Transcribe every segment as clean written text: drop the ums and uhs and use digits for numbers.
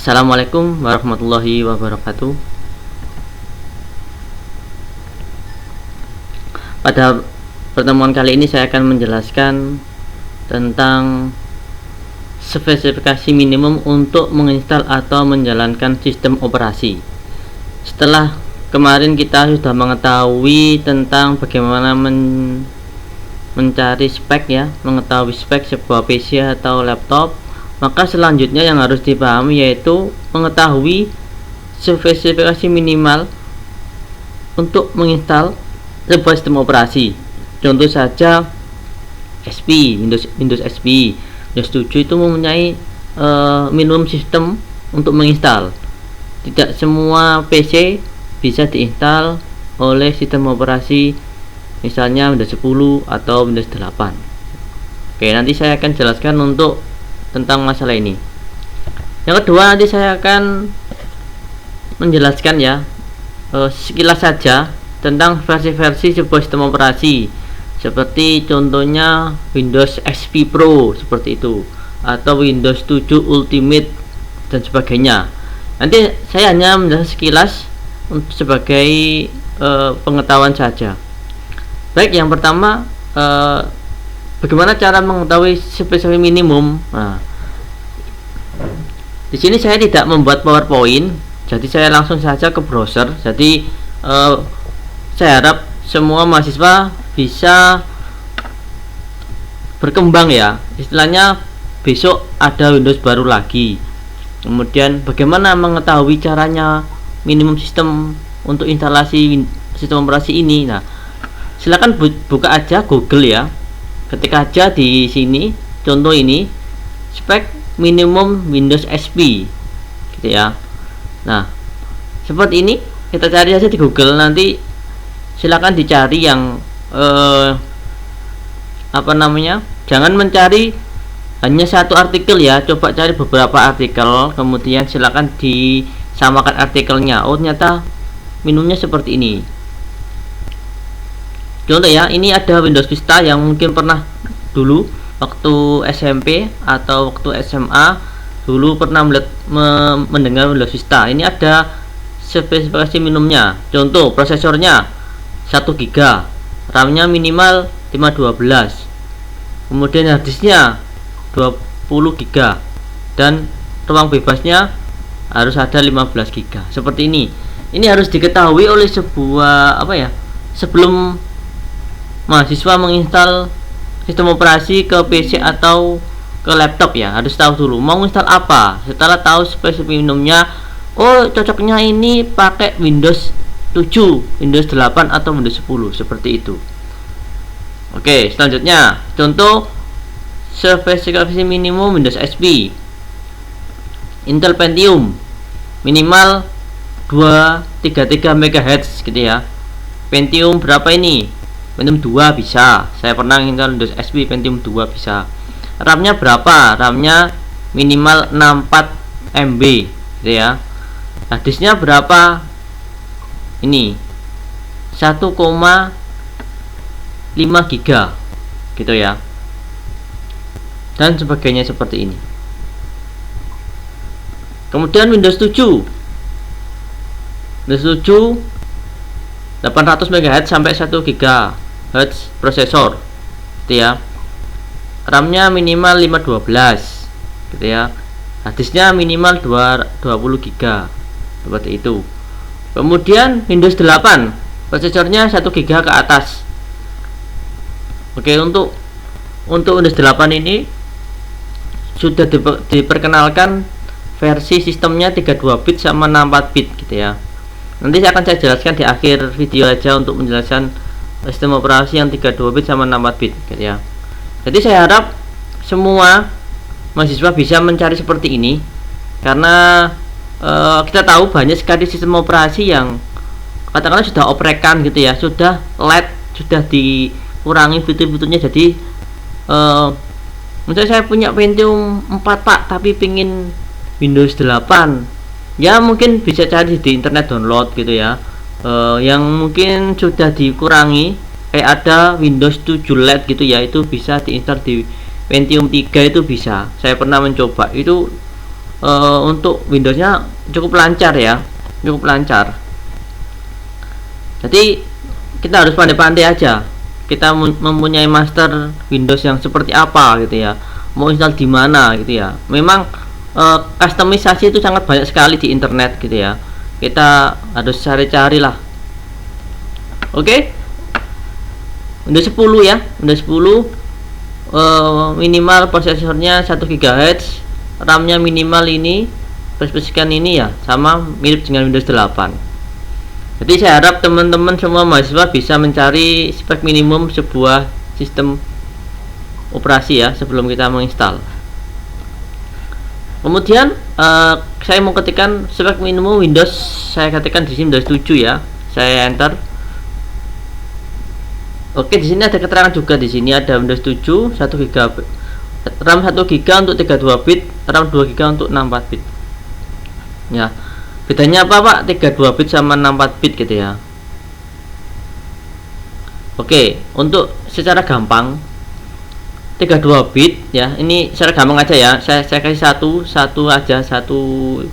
Assalamualaikum warahmatullahi wabarakatuh. Pada pertemuan kali ini saya akan menjelaskan tentang spesifikasi minimum untuk menginstal atau menjalankan sistem operasi. Setelah kemarin kita sudah mengetahui tentang bagaimana mencari spek ya, mengetahui spek sebuah PC atau laptop, maka selanjutnya yang harus dipahami yaitu mengetahui spesifikasi minimal untuk menginstal sebuah sistem operasi. Contoh saja XP, Windows XP, Windows 7 itu mempunyai minimum sistem untuk menginstal. Tidak semua PC bisa diinstal oleh sistem operasi misalnya Windows 10 atau Windows 8. Oke, nanti saya akan jelaskan untuk tentang masalah ini. Yang kedua, nanti saya akan menjelaskan ya sekilas saja tentang versi-versi sebuah sistem operasi, seperti contohnya Windows XP Pro seperti itu, atau Windows 7 Ultimate dan sebagainya. Nanti saya hanya menjelaskan sekilas sebagai pengetahuan saja. Baik, yang pertama, bagaimana cara mengetahui spesifikasi minimum? Nah, di sini saya tidak membuat PowerPoint, jadi saya langsung saja ke browser. Jadi saya harap semua mahasiswa bisa berkembang ya. Istilahnya besok ada Windows baru lagi. Kemudian bagaimana mengetahui caranya minimum sistem untuk instalasi sistem operasi ini? Nah, silakan buka aja Google ya. Ketika aja di sini contoh ini spek minimum Windows XP gitu ya. Nah, seperti ini kita cari saja di Google. Nanti silakan dicari yang jangan mencari hanya satu artikel ya, coba cari beberapa artikel, kemudian silakan disamakan artikelnya. Oh, ternyata minimumnya seperti ini. Contoh ya, ini ada Windows Vista yang mungkin pernah dulu waktu SMP atau waktu SMA dulu pernah mendengar Windows Vista. Ini ada spesifikasi minimumnya. Contoh prosesornya 1 GB, RAM-nya minimal 512, kemudian harddisknya 20 GB, dan ruang bebasnya harus ada 15 GB. Seperti ini. Ini harus diketahui oleh sebuah sebelum mahasiswa menginstal sistem operasi ke PC atau ke laptop ya, harus tahu dulu mau install apa. Setelah tahu spesifikasi minimumnya, oh cocoknya ini pakai Windows 7, Windows 8 atau Windows 10 seperti itu. Oke, selanjutnya contoh spesifikasi minimum Windows XP. Intel Pentium minimal 233 MHz gitu ya. Pentium berapa ini? Pentium 2 bisa. Saya pernah install Windows XP Pentium 2 bisa. RAM-nya berapa? RAM-nya minimal 64 MB gitu ya. Nah, disknya berapa? Ini 1,5 GB gitu ya. Dan sebagainya seperti ini. Kemudian Windows 7. Windows 7 800 MHz sampai 1 GHz prosesor gitu ya. RAM-nya minimal 512 gitu ya. Harddisknya minimal 20 GB seperti itu. Kemudian Windows 8 prosesornya 1 GB ke atas. Oke, untuk Windows 8 ini sudah diperkenalkan versi sistemnya 32 bit sama 64 bit gitu ya. Nanti saya jelaskan di akhir video aja untuk menjelaskan sistem operasi yang 32 bit sama 64 bit gitu ya. Jadi saya harap semua mahasiswa bisa mencari seperti ini, karena kita tahu banyak sekali sistem operasi yang katakanlah sudah oprekan gitu ya, sudah LED, sudah dikurangi fitur-fiturnya. Jadi misalnya saya punya Pentium 4 Pak, tapi pingin Windows 8 ya, mungkin bisa cari di internet download gitu ya, yang mungkin sudah dikurangi, kayak ada Windows 7 LED gitu ya, itu bisa diinstal di Pentium 3 itu bisa. Saya pernah mencoba, itu untuk Windowsnya cukup lancar ya, cukup lancar. Jadi kita harus pandai-pandai aja, kita mempunyai master Windows yang seperti apa gitu ya, mau install di mana gitu ya. Memang customisasi itu sangat banyak sekali di internet gitu ya, kita harus cari-cari lah. Oke. Windows 10 ya, Windows 10 minimal prosesornya 1 GHz, RAM-nya minimal ini, spesifikasikan ini ya, sama mirip dengan Windows 8. Jadi saya harap teman-teman semua mahasiswa bisa mencari spek minimum sebuah sistem operasi ya sebelum kita menginstal. Kemudian saya mau ketikkan spek minimum Windows, saya ketikkan di sini Windows 7 ya, saya enter. Oke, di sini ada keterangan juga, di sini ada Windows 7 1 GB, RAM 1 GB untuk 32 bit, RAM 2 GB untuk 64 bit. Ya. Bedanya apa, Pak? 32 bit sama 64 bit gitu ya. Oke, untuk secara gampang 32 bit ya, ini secara gampang aja ya. Saya kasih satu aja, satu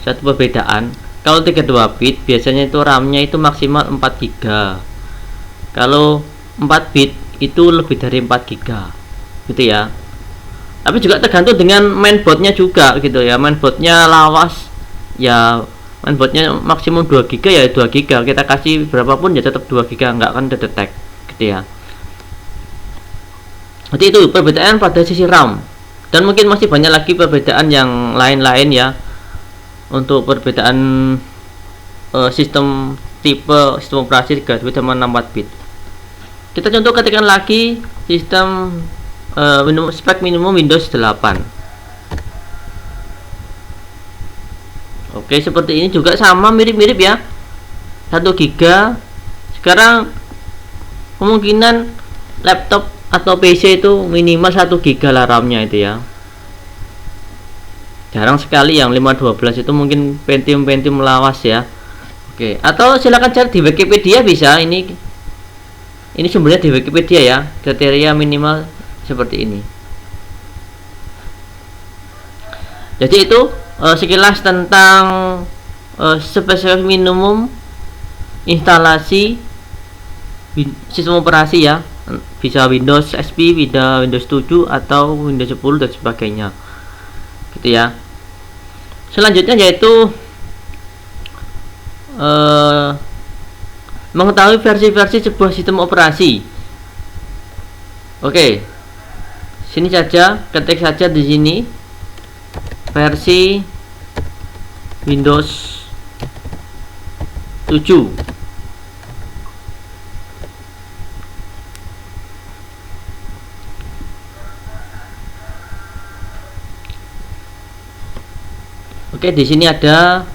perbedaan. Kalau 32 bit biasanya itu RAM-nya itu maksimal 4 GB. Kalau 4 bit itu lebih dari 4 GB gitu ya. Tapi juga tergantung dengan mainboardnya juga gitu ya. Mainboardnya lawas ya, mainboardnya maksimum 2 GB ya 2 GB, kita kasih berapapun ya tetap 2 GB, nggak akan terdetek gitu ya. Jadi itu perbedaan pada sisi RAM, dan mungkin masih banyak lagi perbedaan yang lain-lain ya, untuk perbedaan sistem tipe sistem operasi 32 bit sama 64 bit. Kita contoh ketikkan lagi sistem spek minimum Windows 8. Oke, seperti ini juga sama, mirip-mirip ya, 1 GB. Sekarang kemungkinan laptop atau PC itu minimal 1 GB lah RAM-nya itu ya. Jarang sekali yang 512, itu mungkin Pentium lawas ya. Oke, atau silakan cari di Wikipedia bisa, ini sumbernya di Wikipedia ya, kriteria minimal seperti ini. Jadi itu sekilas tentang spesifikasi minimum instalasi sistem operasi ya, bisa Windows XP, Windows 7 atau Windows 10 dan sebagainya gitu ya. Selanjutnya yaitu mengetahui versi-versi sebuah sistem operasi. Oke, sini saja, ketik saja di sini versi Windows 7. Oke, di sini ada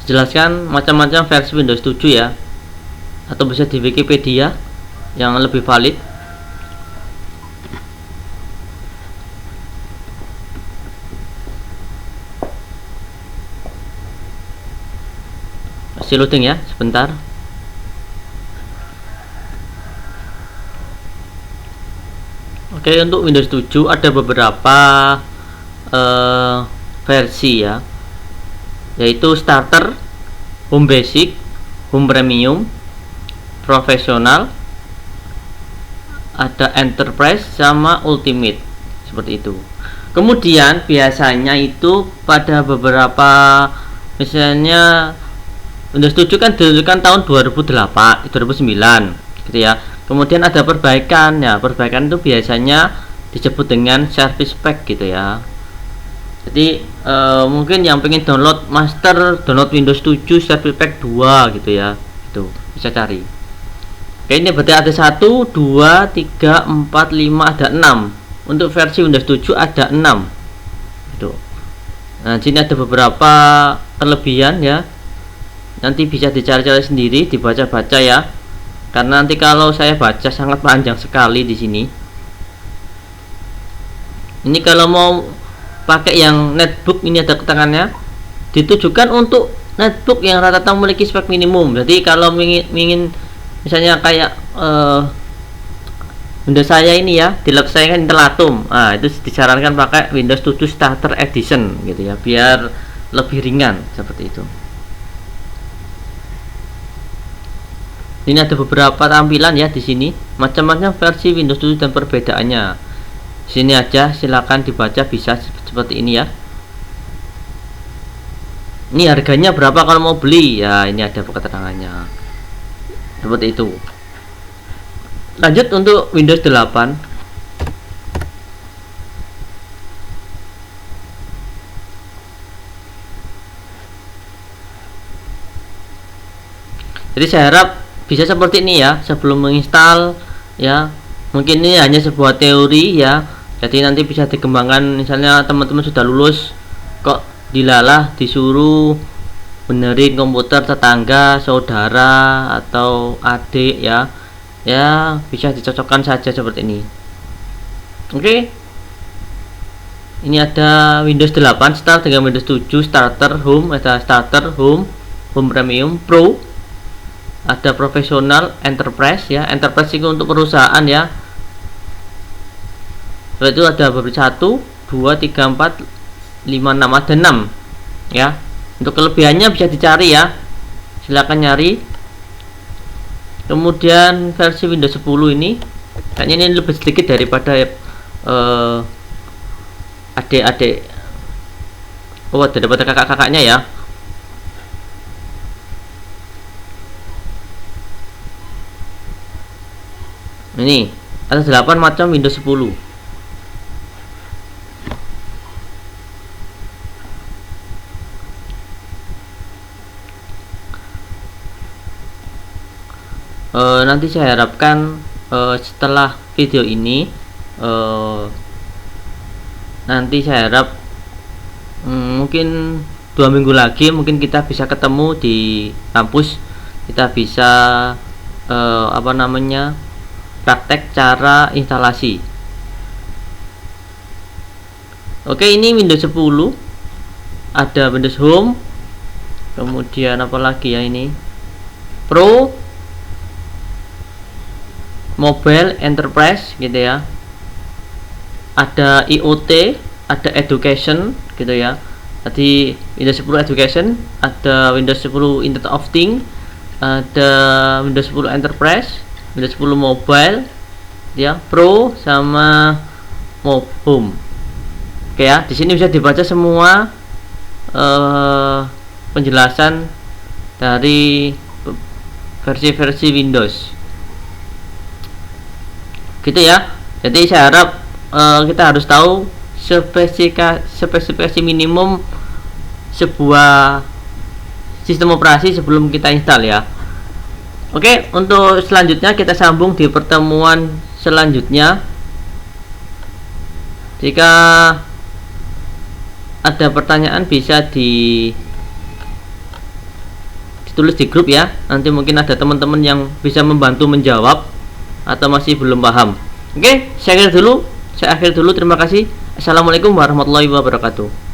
jelaskan macam-macam versi Windows 7 ya, atau bisa di Wikipedia yang lebih valid. Masih loading ya, sebentar. Oke, untuk Windows 7 ada beberapa versi ya, yaitu starter, home basic, home premium, profesional, ada enterprise sama ultimate, seperti itu. Kemudian biasanya itu pada beberapa, misalnya Windows 7 kan diluncurkan tahun 2009 gitu ya. Kemudian ada perbaikan ya, perbaikan itu biasanya disebut dengan service pack gitu ya. Jadi mungkin yang pengen download Windows 7 service pack 2 gitu ya, itu bisa cari. Oke, ini berarti ada 1, 2, 3, 4, 5, ada 6. Untuk versi Windows 7 ada 6 gitu. Nah, sini ada beberapa kelebihan ya, nanti bisa dicari-cari sendiri, dibaca-baca ya, karena nanti kalau saya baca sangat panjang sekali di sini. Ini kalau mau pakai yang netbook, ini ada keterangannya, ditujukan untuk netbook yang rata-rata memiliki spek minimum. Jadi kalau ingin misalnya kayak Windows saya ini ya, di lab saya kan Intel Atom. Nah, itu disarankan pakai Windows 7 Starter Edition gitu ya, biar lebih ringan seperti itu. Ini ada beberapa tampilan ya di sini, macam-macam versi Windows 7 dan perbedaannya. Sini aja, silakan dibaca, bisa seperti ini ya. Ini harganya berapa kalau mau beli? Ya, ini ada keterangannya. Seperti itu. Lanjut untuk Windows 8. Jadi saya harap bisa seperti ini ya sebelum menginstal ya. Mungkin ini hanya sebuah teori ya, jadi nanti bisa dikembangkan. Misalnya teman-teman sudah lulus kok dilalah disuruh benerin komputer tetangga, saudara atau adik ya, bisa dicocokkan saja seperti ini. Oke. Ini ada Windows 8 start dengan Windows 7 Starter, Home, ada Starter, Home Premium, Pro, ada Professional, Enterprise ya. Enterprise itu untuk perusahaan ya. Setelah itu ada beberapa 1, 2, 3, 4, 5, 6, ada 6 ya. Untuk kelebihannya bisa dicari ya, silakan nyari. Kemudian versi Windows 10 ini kayaknya ini lebih sedikit daripada adik-adik, daripada kakak-kakaknya ya. Ini ada 8 macam Windows 10. Nanti saya harapkan setelah video ini nanti saya harap mungkin 2 minggu lagi mungkin kita bisa ketemu di kampus, kita bisa praktek cara instalasi. Oke, ini Windows 10, ada Windows Home, kemudian apalagi ya, ini Pro, Mobile, Enterprise gitu ya, ada IoT, ada Education gitu ya. Tadi Windows 10 Education, ada Windows 10 Internet of Things, ada Windows 10 Enterprise, Windows 10 Mobile ya, Pro sama Home. Oke ya, di sini bisa dibaca semua penjelasan dari versi-versi Windows gitu ya. Jadi saya harap kita harus tahu spesifikasi minimum sebuah sistem operasi sebelum kita install ya. Oke, untuk selanjutnya kita sambung di pertemuan selanjutnya. Jika ada pertanyaan bisa ditulis di grup ya. Nanti mungkin ada teman-teman yang bisa membantu menjawab atau masih belum paham. Oke, saya akhir dulu. Terima kasih. Assalamualaikum warahmatullahi wabarakatuh.